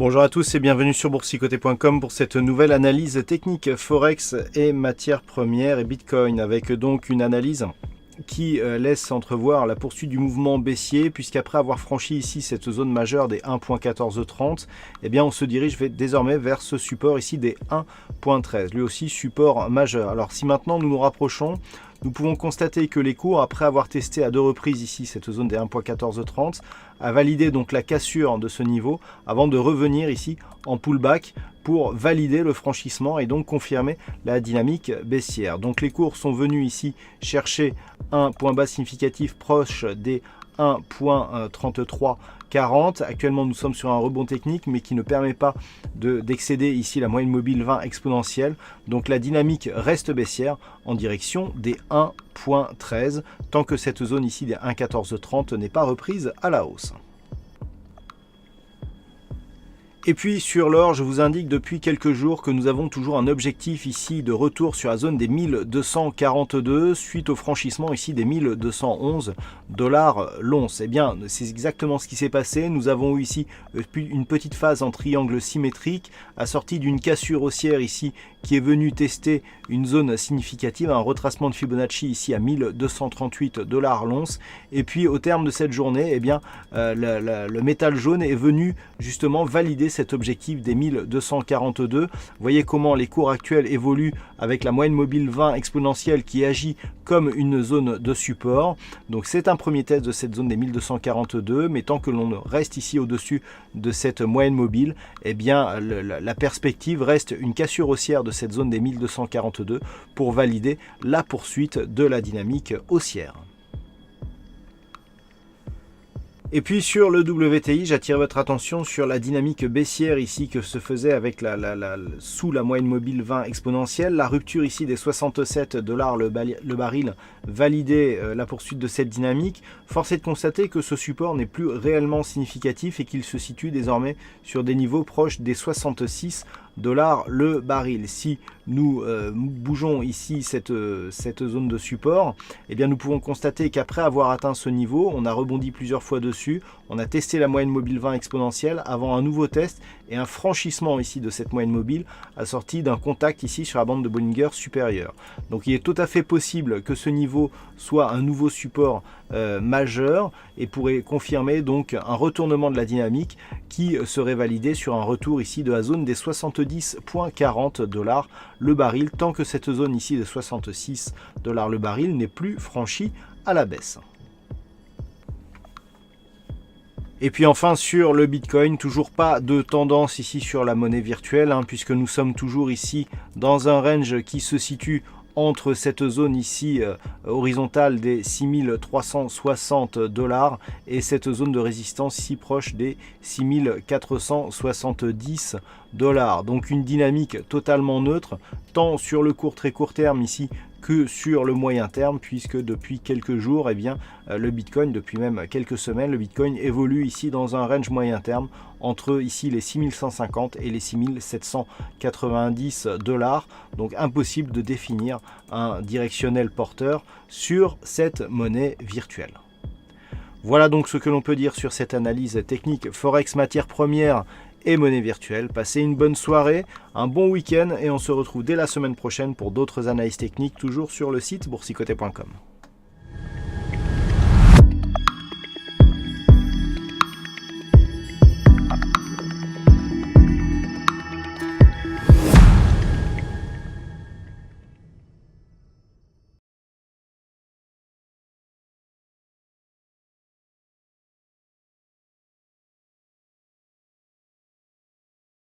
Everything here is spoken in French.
Bonjour à tous et bienvenue sur boursicoté.com pour cette nouvelle analyse technique Forex et matières premières et Bitcoin, avec donc une analyse qui laisse entrevoir la poursuite du mouvement baissier, puisqu'après avoir franchi ici cette zone majeure des 1.1430, eh bien on se dirige désormais vers ce support ici des 1.13, lui aussi support majeur. Alors si maintenant nous nous rapprochons, nous pouvons constater que les cours, après avoir testé à deux reprises ici cette zone des 1.1430, a validé donc la cassure de ce niveau avant de revenir ici en pullback pour valider le franchissement et donc confirmer la dynamique baissière. Donc les cours sont venus ici chercher un point bas significatif proche des 1.3340. Actuellement, nous sommes sur un rebond technique, mais qui ne permet pas d'excéder ici la moyenne mobile 20 exponentielle. Donc la dynamique reste baissière en direction des 1.13, tant que cette zone ici des 1.1430 n'est pas reprise à la hausse. Et puis sur l'or, je vous indique depuis quelques jours que nous avons toujours un objectif ici de retour sur la zone des 1242 suite au franchissement ici des 1211 $ l'once. Eh bien, c'est exactement ce qui s'est passé. Nous avons eu ici une petite phase en triangle symétrique assortie d'une cassure haussière ici qui est venue tester une zone significative, un retracement de Fibonacci ici à 1238 $ l'once. Et puis au terme de cette journée, eh bien, le métal jaune est venu justement valider cet objectif des 1242. Vous voyez comment les cours actuels évoluent avec la moyenne mobile 20 exponentielle qui agit comme une zone de support. Donc c'est un premier test de cette zone des 1242, mais tant que l'on reste ici au-dessus de cette moyenne mobile, eh bien la perspective reste une cassure haussière de cette zone des 1242 pour valider la poursuite de la dynamique haussière. Et puis sur le WTI, j'attire votre attention sur la dynamique baissière ici que se faisait avec sous la moyenne mobile 20 exponentielle. La rupture ici des 67 $ le baril validait la poursuite de cette dynamique. Force est de constater que ce support n'est plus réellement significatif et qu'il se situe désormais sur des niveaux proches des 66 $ le baril. Si nous bougeons ici cette zone de support, eh bien nous pouvons constater qu'après avoir atteint ce niveau, on a rebondi plusieurs fois dessus, on a testé la moyenne mobile 20 exponentielle avant un nouveau test et un franchissement ici de cette moyenne mobile assorti d'un contact ici sur la bande de Bollinger supérieure. Donc il est tout à fait possible que ce niveau soit un nouveau support majeur et pourrait confirmer donc un retournement de la dynamique qui serait validé sur un retour ici de la zone des 70,40 $ le baril, tant que cette zone ici de 66 $ le baril n'est plus franchie à la baisse. Et puis enfin sur le Bitcoin, toujours pas de tendance ici sur la monnaie virtuelle, puisque nous sommes toujours ici dans un range qui se situe entre cette zone ici horizontale des 6360 $ et cette zone de résistance ici proche des 6470 $. Donc une dynamique totalement neutre, tant sur le très court terme ici que sur le moyen terme, puisque depuis quelques jours, eh bien, le Bitcoin, depuis même quelques semaines, le Bitcoin évolue ici dans un range moyen terme entre ici les 6150 et les 6790 $. Donc impossible de définir un directionnel porteur sur cette monnaie virtuelle. Voilà donc ce que l'on peut dire sur cette analyse technique Forex matières premières et monnaie virtuelle. Passez une bonne soirée, un bon week-end et on se retrouve dès la semaine prochaine pour d'autres analyses techniques, toujours sur le site boursicoté.com.